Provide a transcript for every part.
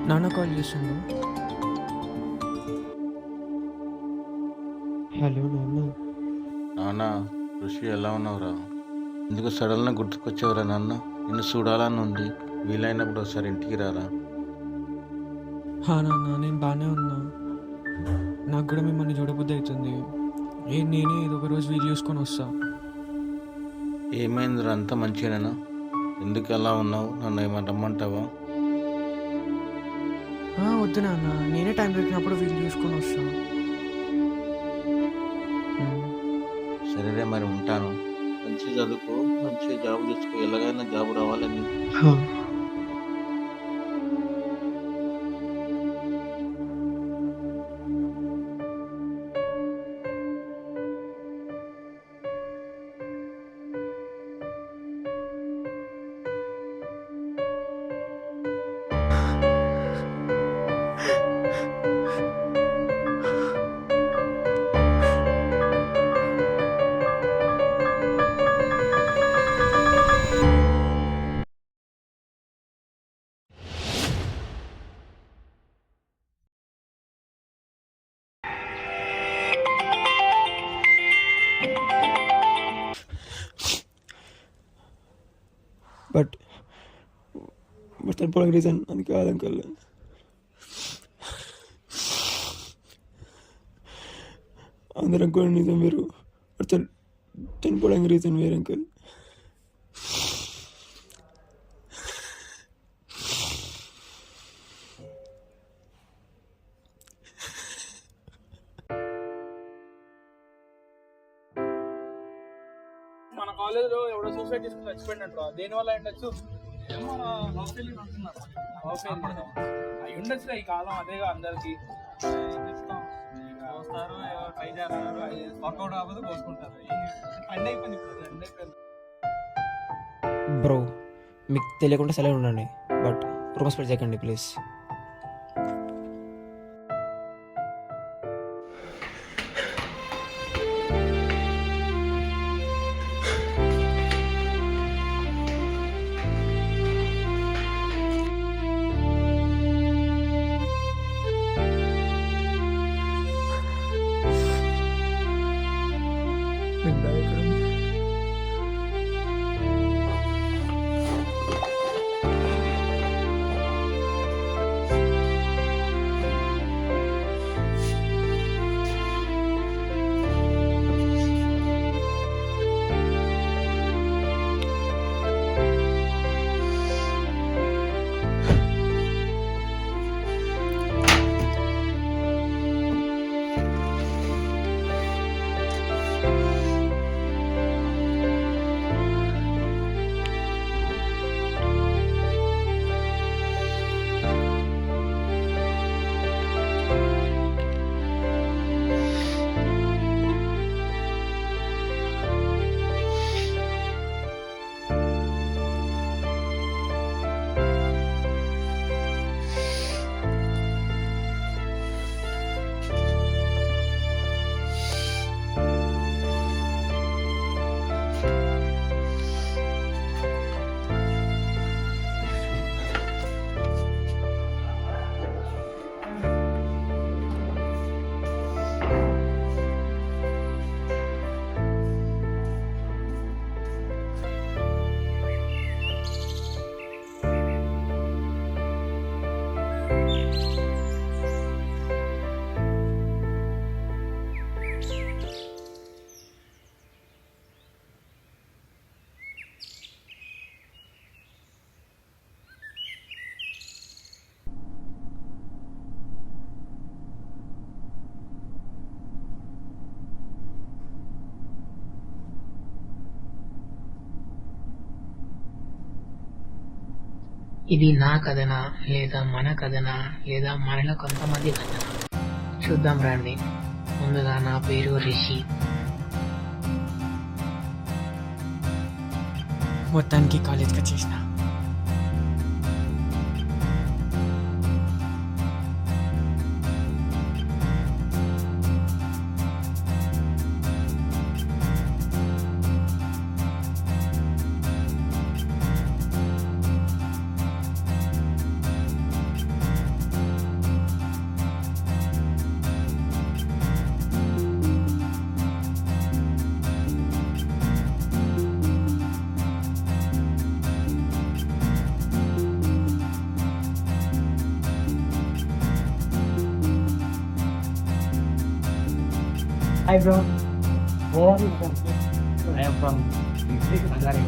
నాన్న కాల్ చేస్తుండు. హలో నాన్న. నాన్న ఋషి ఎలా ఉన్నావురా? ఎందుకు సడన్గా గుర్తుకొచ్చావురా నాన్న? నిన్ను చూడాలని ఉంది. వీలైనప్పుడు ఒకసారి ఇంటికి రారా. నాన్న నేను బాగానే ఉన్నా. నాకు కూడా మిమ్మల్ని చూడబుద్ధి అవుతుంది. నేనే ఏదో ఒక రోజు వీలు చూసుకొని వస్తా. ఏమైందిరా, అంతా మంచిగానేనా? ఎందుకు అలా ఉన్నావు? నన్ను ఏమైనా రమ్మంటావా? వద్దు నాన్న, నేనే టైం దొరికినప్పుడు వీలు చూసుకొని వస్తా. సరేరే, మరి ఉంటాను. మంచి చదువుకో, మంచిగా జాబ్ తెచ్చుకో. ఎలాగైనా జాబ్ రావాలని. బట్ చనిపోవడానికి రీజన్ అది కాదు అంకల్. అందరం కూడా నిజం వేరు, చనిపోవడానికి రీజన్ వేరు అంకల్. మన కాలేజ్లో ఎవడో సూసైడ్ చేసుకుని చచ్చిపోయినట్టు, దేనివల్ల ఉండొచ్చు? ఏమో అవి ఉండొచ్చు ఈ కాలం. అదేగా అందరికి వస్తారు, ట్రై చేస్తారు, అది వర్కౌట్ అవ్వదు, కోసుకుంటారు. ఎండ్ అయిపోయింది, ఇప్పుడు ఎండ్ అయిపోయింది. బ్రో మీకు తెలియకుండా సెలవు ఉండండి, బట్ రూమ్ స్పెడ్ చేయకండి ప్లీజ్. ఇది నా కథనా, లేదా మన కథనా, లేదా మనలో కొంతమంది కథనా? చూద్దాం రండి. ముందుగా నా పేరు రిషి. మొత్తానికి కాలేజ్కి వచ్చేసిన. Hi bro. Where are you from? I am from Agari.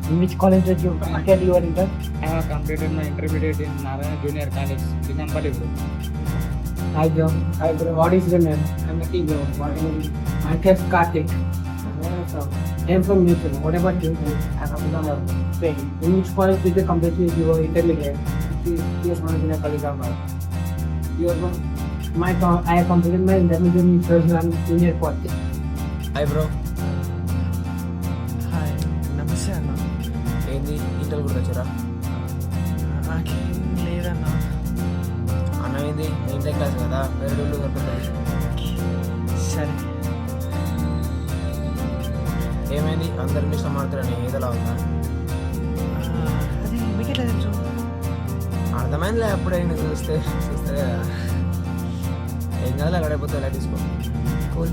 In which college did you attend your intern? I have completed my intermediate in Narayana Junior College, Chinampalli, bro. Hi bro. Hi bro. What is your name? I'm Lucky bro. What is your name? My name is Karthik. I am from New Zealand. What about you? I am from Spain. In which college did you complete your intermediate? Yes, my junior college of mine. You are from I have completed my intermediate in Rohan Junior College. Hi, bro. Hi, నమస్తే అన్న. ఏంది inter కూడా వచ్చారా? నాకేం లేదన్నా. అన్న ఏంది inter class కదా, వేరే రోజులు కలుపుతాయి. సరే, ఏమైంది అందరు ఇంగ్లీష్లో మాట్లాడని ఏదోలా ఉందా? అది మీకు ఎట్లా తెలుసు? అర్థమైందిలే, అప్పుడే నేను చూస్తే కదా. ఏం కాదు, అక్కడైపోతే ఎలా తీసుకో. కూల్.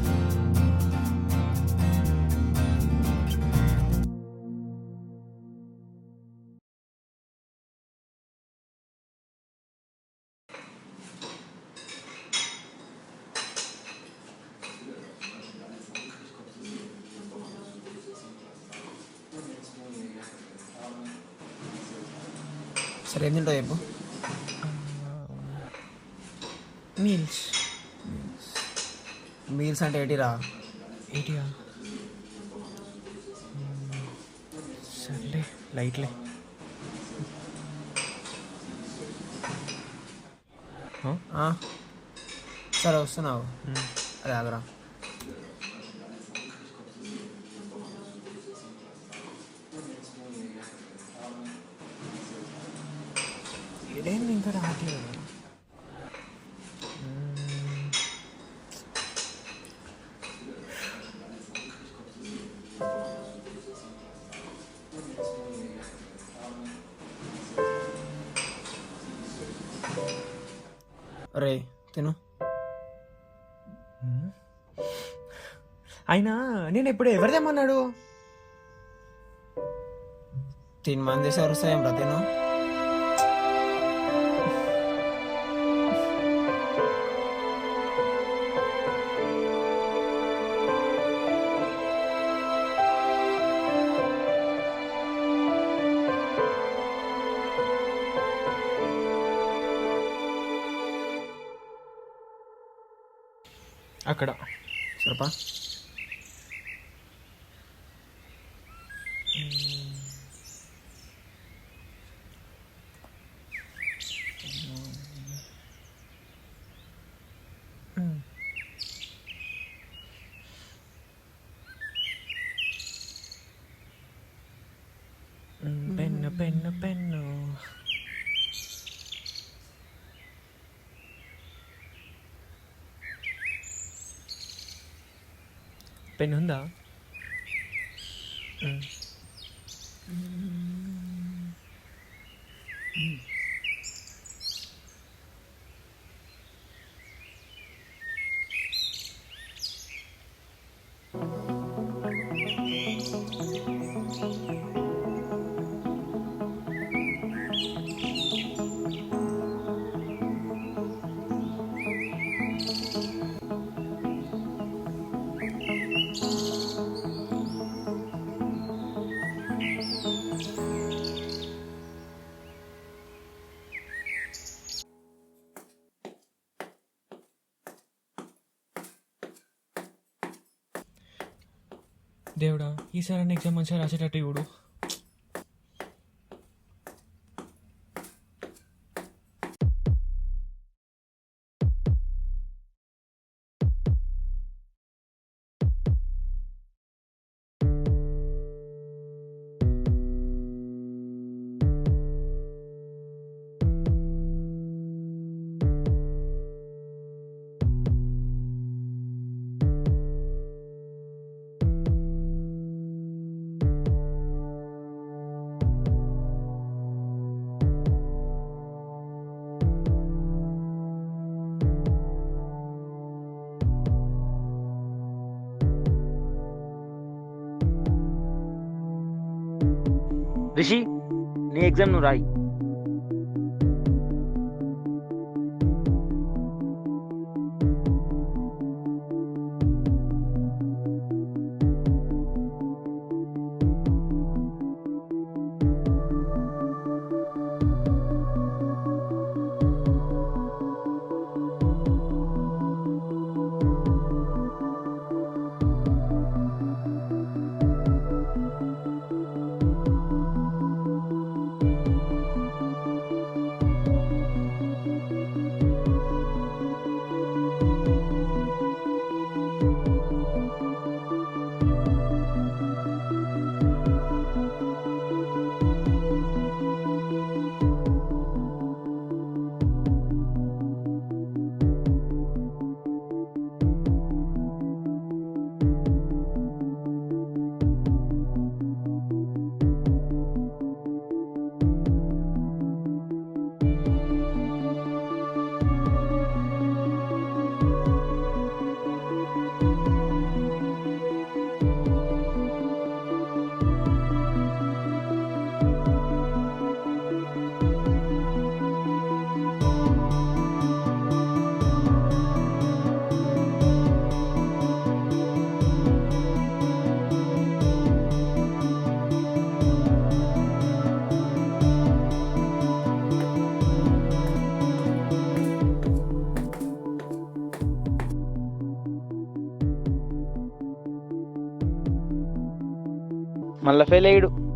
సరే ఏం తింటావు చెప్పు. మీల్స్. మీల్స్ అంటే ఏంటిరా? ఏంటియా? సర్లే, లైట్లే. సరే వస్తున్నావు. అదే ఆగరా. ఇదేంది ఇంకా రావట్లేదు? రే తిను. అయినా నేను ఎప్పుడు ఎవరిదేమన్నాడు? తినమని చేసి వస్తాయేం రా, తిను. అక్కడ సరపా. Pen pen pen. పెన్ ఉందా? దేవుడా, ఈసారి ఎగ్జామ్ మంచిగా రాసేటట్టు ఇవ్వడు. రిషి, నీ ఎగ్జామ్ నువ్వు రాయి. మళ్ళీ ఫెయిల్ అయ్యాడు.